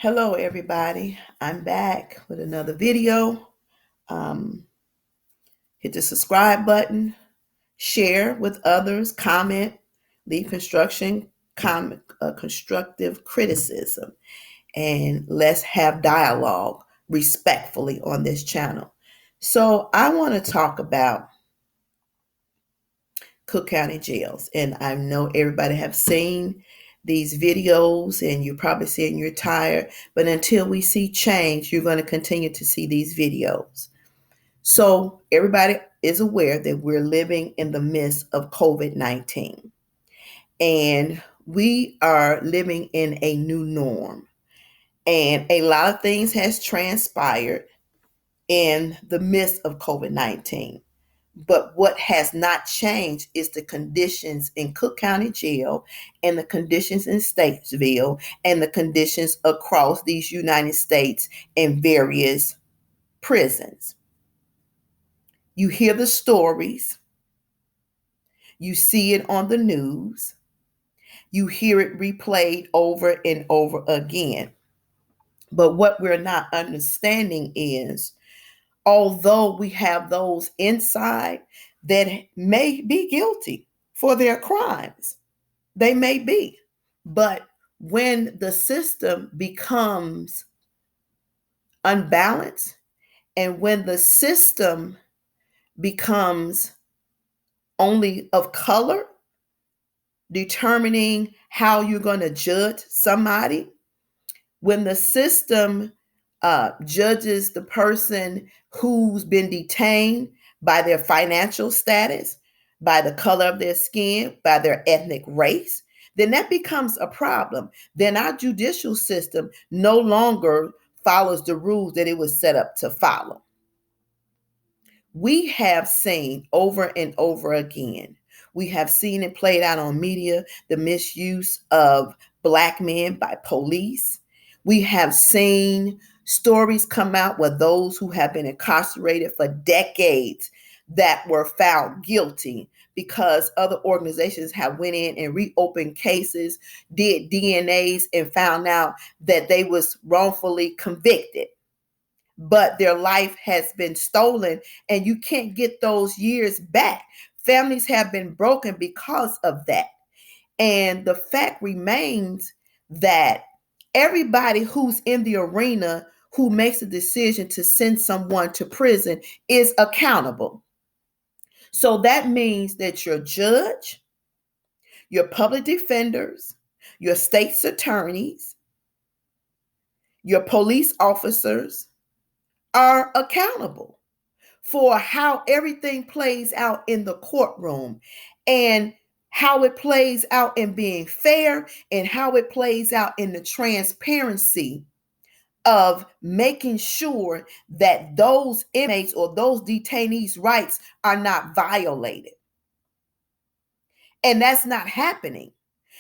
Hello, everybody. I'm back with another video. Um, Hit the subscribe button, share with others, comment, leave constructive criticism, and let's have dialogue respectfully on this channel. So, I want to talk about Cook County jails, and I know everybody have seen these videos, and you're probably saying you're tired, but until we see change, you're going to continue to see these videos. So everybody is aware that we're living in the midst of COVID-19, and we are living in a new norm. And a lot of things has transpired in the midst of COVID-19. But what has not changed is the conditions in Cook County Jail and the conditions in Statesville and the conditions across these United States in various prisons. You hear the stories, you see it on the news, you hear it replayed over and over again. But what we're not understanding is, although we have those inside that may be guilty for their crimes, they may be. But when the system becomes unbalanced and when the system becomes only of color, determining how you're going to judge somebody, when the system judges the person who's been detained by their financial status, by the color of their skin, by their ethnic race, then that becomes a problem. Then our judicial system no longer follows the rules that it was set up to follow. We have seen over and over again, we have seen it played out on media, the misuse of Black men by police. We have seen stories come out where those who have been incarcerated for decades that were found guilty because other organizations have went in and reopened cases, did DNAs, and found out that they was wrongfully convicted, but their life has been stolen and you can't get those years back. Families have been broken because of that. And the fact remains that everybody who's in the arena who makes a decision to send someone to prison is accountable. So that means that your judge, your public defenders, your state's attorneys, your police officers are accountable for how everything plays out in the courtroom and how it plays out in being fair and how it plays out in the transparency of making sure that those inmates or those detainees' rights are not violated. And that's not happening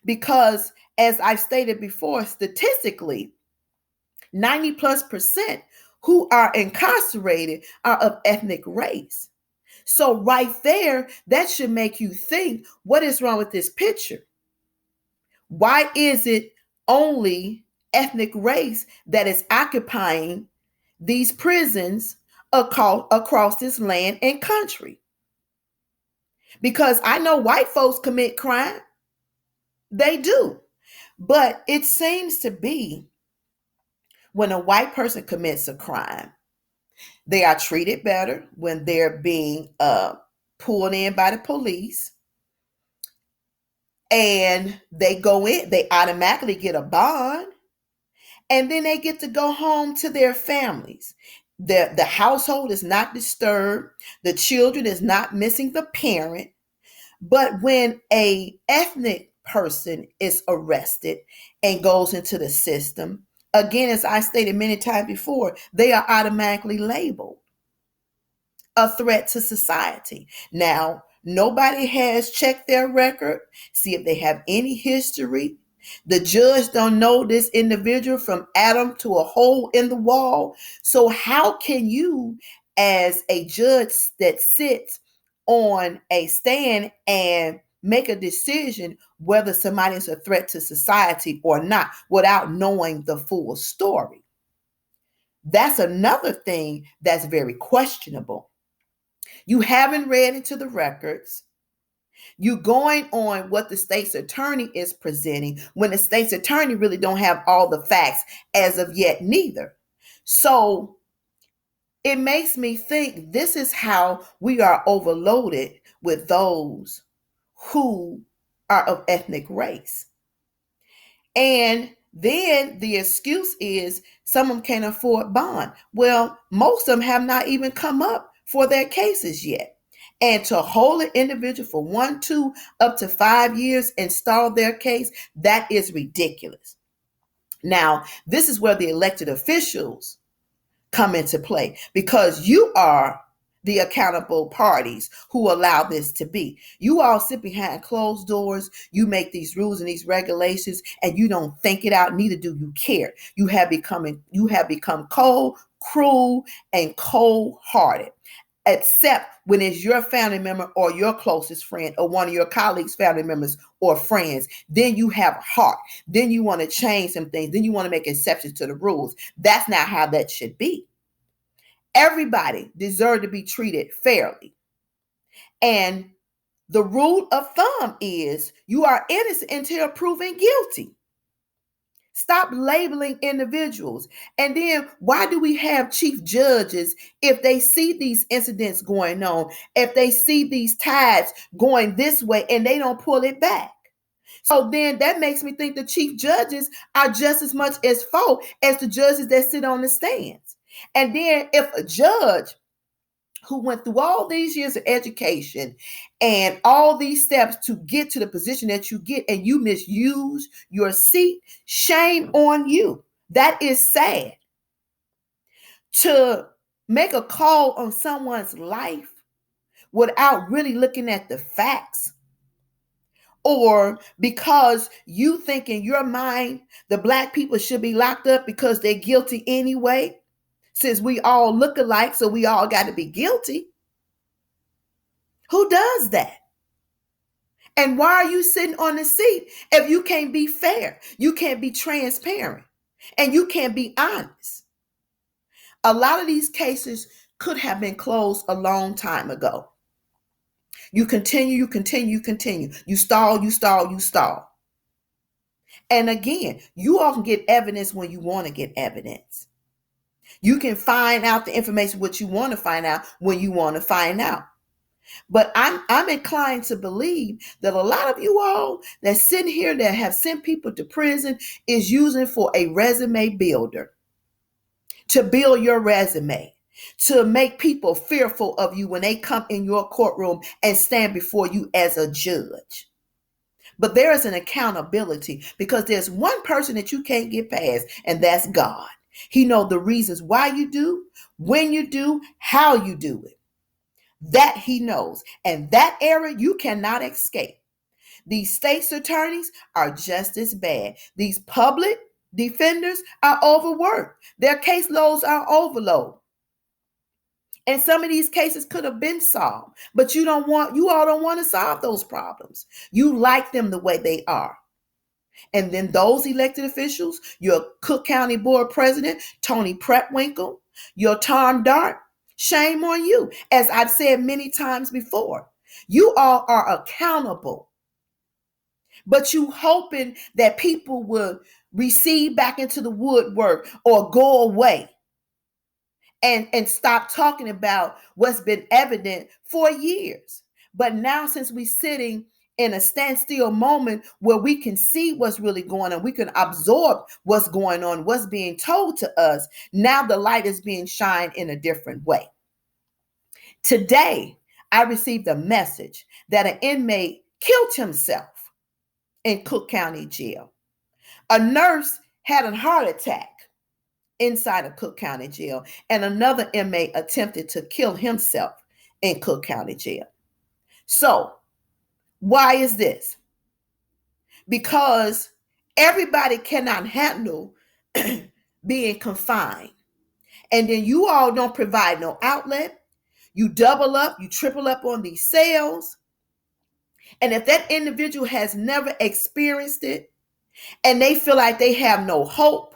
because, as I've stated before, statistically, 90+% who are incarcerated are of ethnic race. So right there, that should make you think, what is wrong with this picture? Why is it only ethnic race that is occupying these prisons across this land and country? Because I know white folks commit crime. They do. But it seems to be when a white person commits a crime, they are treated better when they're being pulled in by the police. And they go in, they automatically get a bond, and then they get to go home to their families. The household is not disturbed. The children is not missing the parent. But when a ethnic person is arrested and goes into the system, again, as I stated many times before, they are automatically labeled a threat to society. Now, nobody has checked their record, see if they have any history. The judge don't know this individual from Adam to a hole in the wall. So how can you, as a judge that sits on a stand and make a decision whether somebody is a threat to society or not without knowing the full story. That's another thing that's very questionable. You haven't read into the records. You going on what the state's attorney is presenting when the state's attorney really don't have all the facts as of yet neither. So it makes me think this is how we are overloaded with those who are of ethnic race. And then the excuse is some of them can't afford bond. Well, most of them have not even come up for their cases yet. And to hold an individual for 1, 2, up to 5 years and stall their case, that is ridiculous. Now, this is where the elected officials come into play because you are the accountable parties who allow this to be. You all sit behind closed doors, you make these rules and these regulations, and you don't think it out, neither do you care. You have become cold, cruel, and cold-hearted. Except when it's your family member or your closest friend or one of your colleagues' family members or friends, then you have a heart. Then you want to change some things. Then you want to make exceptions to the rules. That's not how that should be. Everybody deserves to be treated fairly. And the rule of thumb is you are innocent until proven guilty. Stop labeling individuals. And then why do we have chief judges if they see these incidents going on, if they see these tides going this way and they don't pull it back? So then that makes me think the chief judges are just as much as fault as the judges that sit on the stands. And then if a judge who went through all these years of education and all these steps to get to the position that you get and you misuse your seat, shame on you. That is sad. To make a call on someone's life without really looking at the facts, or because you think in your mind the black people should be locked up because they're guilty anyway, since we all look alike, so we all got to be guilty. Who does that? And why are you sitting on the seat if you can't be fair? You can't be transparent and you can't be honest. A lot of these cases could have been closed a long time ago. You continue. You stall. And again, you all can get evidence when you want to get evidence. You can find out the information what you want to find out when you want to find out. But I'm inclined to believe that a lot of you all that sit here that have sent people to prison is using for a resume builder, to build your resume, to make people fearful of you when they come in your courtroom and stand before you as a judge. But there is an accountability because there's one person that you can't get past, and that's God. He knows the reasons why you do, when you do, how you do it. That he knows. And that area you cannot escape. These state's attorneys are just as bad. These public defenders are overworked. Their caseloads are overload. And some of these cases could have been solved, but you all don't want to solve those problems. You like them the way they are. And then those elected officials, your Cook County Board President, Tony Prepwinkle, your Tom Dart, shame on you. As I've said many times before, you all are accountable, but you hoping that people will recede back into the woodwork or go away and stop talking about what's been evident for years. But now, since we're sitting in a standstill moment where we can see what's really going on, we can absorb what's going on, what's being told to us, now the light is being shined in a different way. Today, I received a message that an inmate killed himself in Cook County Jail. A nurse had a heart attack inside of Cook County Jail, and another inmate attempted to kill himself in Cook County Jail. So, why is this? Because everybody cannot handle being confined. And then you all don't provide no outlet. You double up, you triple up on these cells. And if that individual has never experienced it and they feel like they have no hope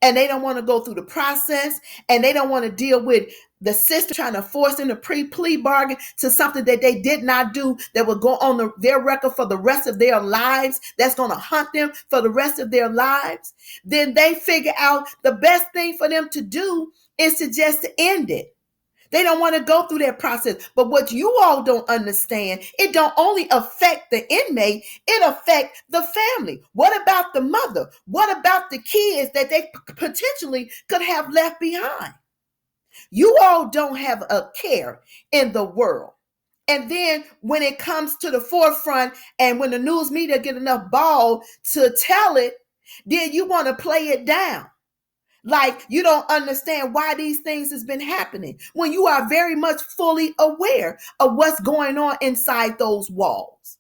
and they don't want to go through the process and they don't want to deal with the system trying to force in a plea bargain to something that they did not do that will go on their record for the rest of their lives, that's going to haunt them for the rest of their lives, then they figure out the best thing for them to do is to just end it. They don't want to go through that process. But what you all don't understand, it don't only affect the inmate, it affects the family. What about the mother? What about the kids that they potentially could have left behind? You all don't have a care in the world. And then when it comes to the forefront and when the news media get enough ball to tell it, then you want to play it down. Like you don't understand why these things has been happening when you are very much fully aware of what's going on inside those walls.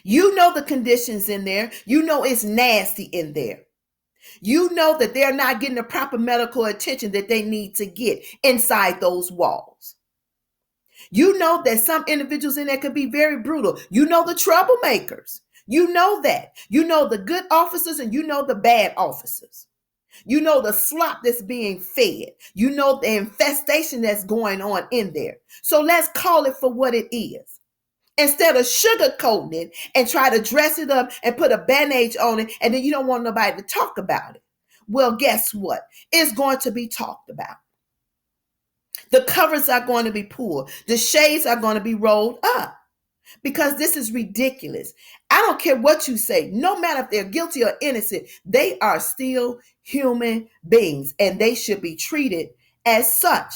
You know the conditions in there. You know it's nasty in there. You know that they're not getting the proper medical attention that they need to get inside those walls. You know that some individuals in there could be very brutal. You know the troublemakers. You know that. You know the good officers and you know the bad officers. You know the slop that's being fed. You know the infestation that's going on in there. So let's call it for what it is. Instead of sugarcoating it and try to dress it up and put a bandage on it, and then you don't want nobody to talk about it. Well, guess what? It's going to be talked about. The covers are going to be pulled. The shades are going to be rolled up because this is ridiculous. I don't care what you say. No matter if they're guilty or innocent, they are still human beings and they should be treated as such,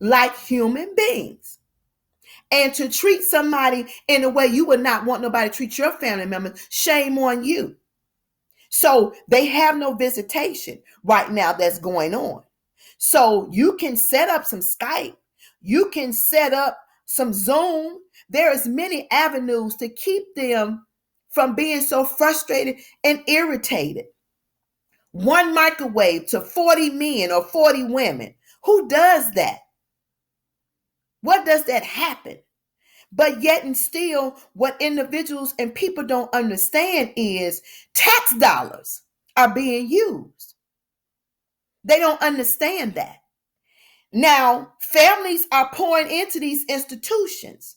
like human beings. And to treat somebody in a way you would not want nobody to treat your family members, shame on you. So they have no visitation right now that's going on. So you can set up some Skype. You can set up some Zoom. There is many avenues to keep them from being so frustrated and irritated. One microwave to 40 men or 40 women. Who does that? What does that happen? But yet and still, what individuals and people don't understand is tax dollars are being used. They don't understand that. Now, families are pouring into these institutions.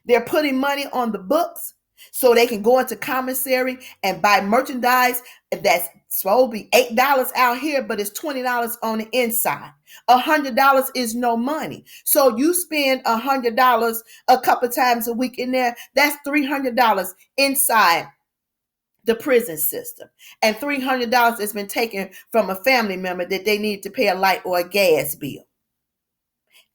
They're putting money on the books so they can go into commissary and buy merchandise that's supposed to be $8 out here, but it's $20 on the inside. $100 is no money. So you spend $100 a couple times a week in there, that's $300 inside the prison system. And $300 has been taken from a family member that they need to pay a light or a gas bill.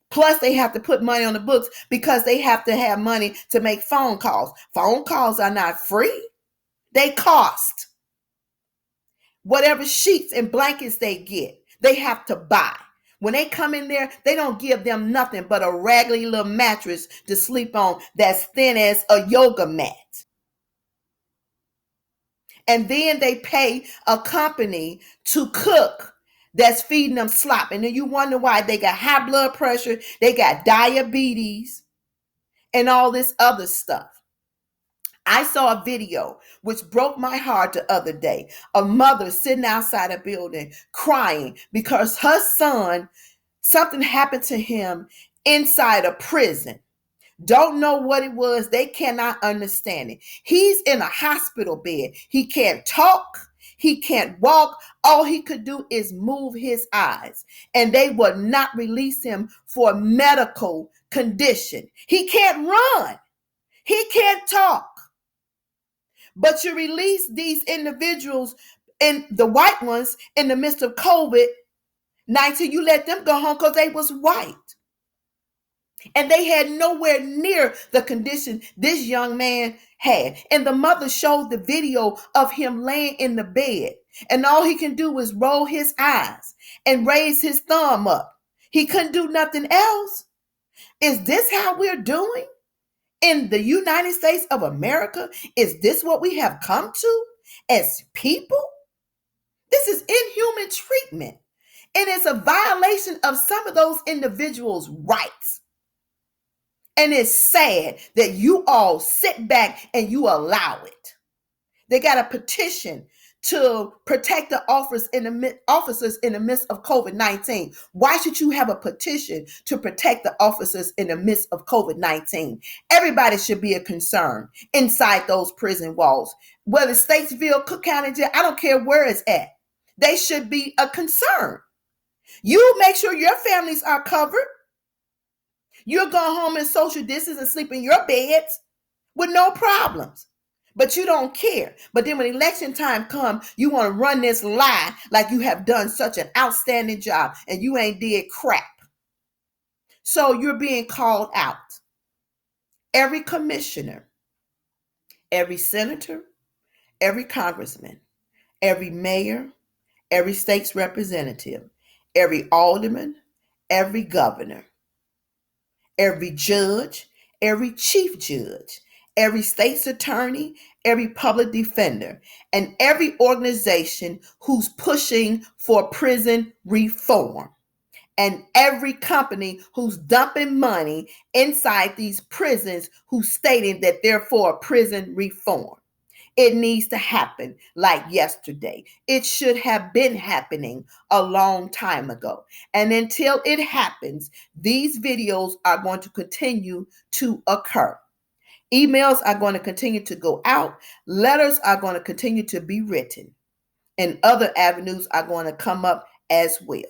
Plus, they have to put money on the books because they have to have money to make phone calls. Phone calls are not free. They cost. Whatever sheets and blankets they get, they have to buy. When they come in there, they don't give them nothing but a raggedy little mattress to sleep on that's thin as a yoga mat. And then they pay a company to cook that's feeding them slop. And then you wonder why they got high blood pressure, they got diabetes, and all this other stuff. I saw a video which broke my heart the other day. A mother sitting outside a building crying because her son, something happened to him inside a prison. Don't know what it was. They cannot understand it. He's in a hospital bed. He can't talk. He can't walk. All he could do is move his eyes. And they would not release him for a medical condition. He can't run. He can't talk. But you release these individuals and the white ones in the midst of COVID-19. You let them go home because they was white. And they had nowhere near the condition this young man had. And the mother showed the video of him laying in the bed. And all he can do is roll his eyes and raise his thumb up. He couldn't do nothing else. Is this how we're doing in the United States of America? Is this what we have come to as people? This is inhuman treatment. And it's a violation of some of those individuals' rights. And it's sad that you all sit back and you allow it. They got a petition to protect the officers in the midst of COVID-19. Why should you have a petition to protect the officers in the midst of COVID-19? Everybody should be a concern inside those prison walls. Whether it's Statesville, Cook County Jail, I don't care where it's at. They should be a concern. You make sure your families are covered. You'll go home and social distance and sleep in your beds with no problems. But you don't care. But then when election time comes, you want to run this lie like you have done such an outstanding job and you ain't did crap. So you're being called out. Every commissioner, every senator, every congressman, every mayor, every state's representative, every alderman, every governor, every judge, every chief judge, every state's attorney, every public defender, and every organization who's pushing for prison reform, and every company who's dumping money inside these prisons who's stating that they're for prison reform. It needs to happen like yesterday. It should have been happening a long time ago. And until it happens, these videos are going to continue to occur. Emails are going to continue to go out. Letters are going to continue to be written. And other avenues are going to come up as well.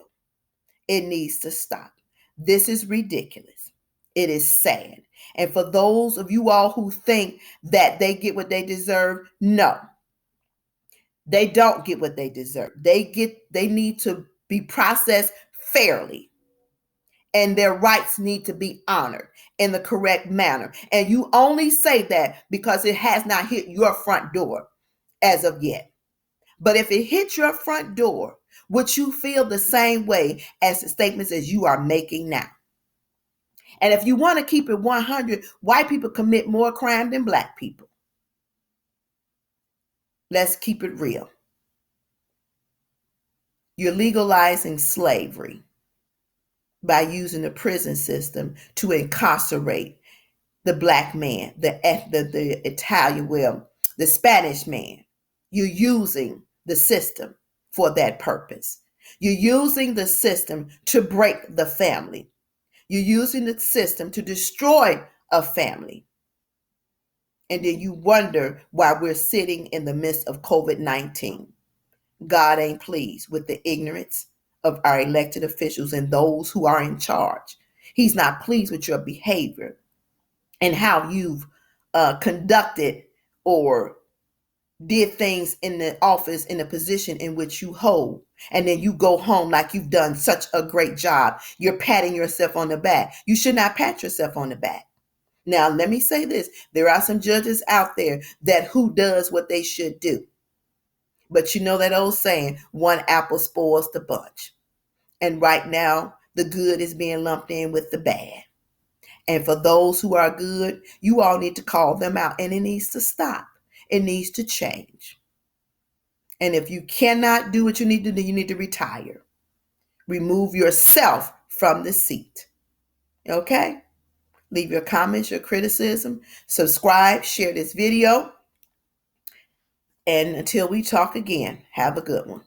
It needs to stop. This is ridiculous. It is sad. And for those of you all who think that they get what they deserve, no. They don't get what they deserve. They need to be processed fairly. And their rights need to be honored in the correct manner. And you only say that because it has not hit your front door as of yet. But if it hits your front door, would you feel the same way as the statements as you are making now? And if you want to keep it 100, white people commit more crime than black people. Let's keep it real. You're legalizing slavery by using the prison system to incarcerate the black man, the Italian, well, the Spanish man. You're using the system for that purpose. You're using the system to break the family. You're using the system to destroy a family. And then you wonder why we're sitting in the midst of COVID-19. God ain't pleased with the ignorance of our elected officials and those who are in charge. He's not pleased with your behavior and how you've conducted or did things in the office, in the position in which you hold. And then you go home like you've done such a great job. You're patting yourself on the back. You should not pat yourself on the back. Now, let me say this. There are some judges out there that who does what they should do. But you know that old saying, one apple spoils the bunch. And right now, the good is being lumped in with the bad. And for those who are good, you all need to call them out. And it needs to stop. It needs to change. And if you cannot do what you need to do, you need to retire. Remove yourself from the seat. Okay? Leave your comments, your criticism. Subscribe, share this video. And until we talk again, have a good one.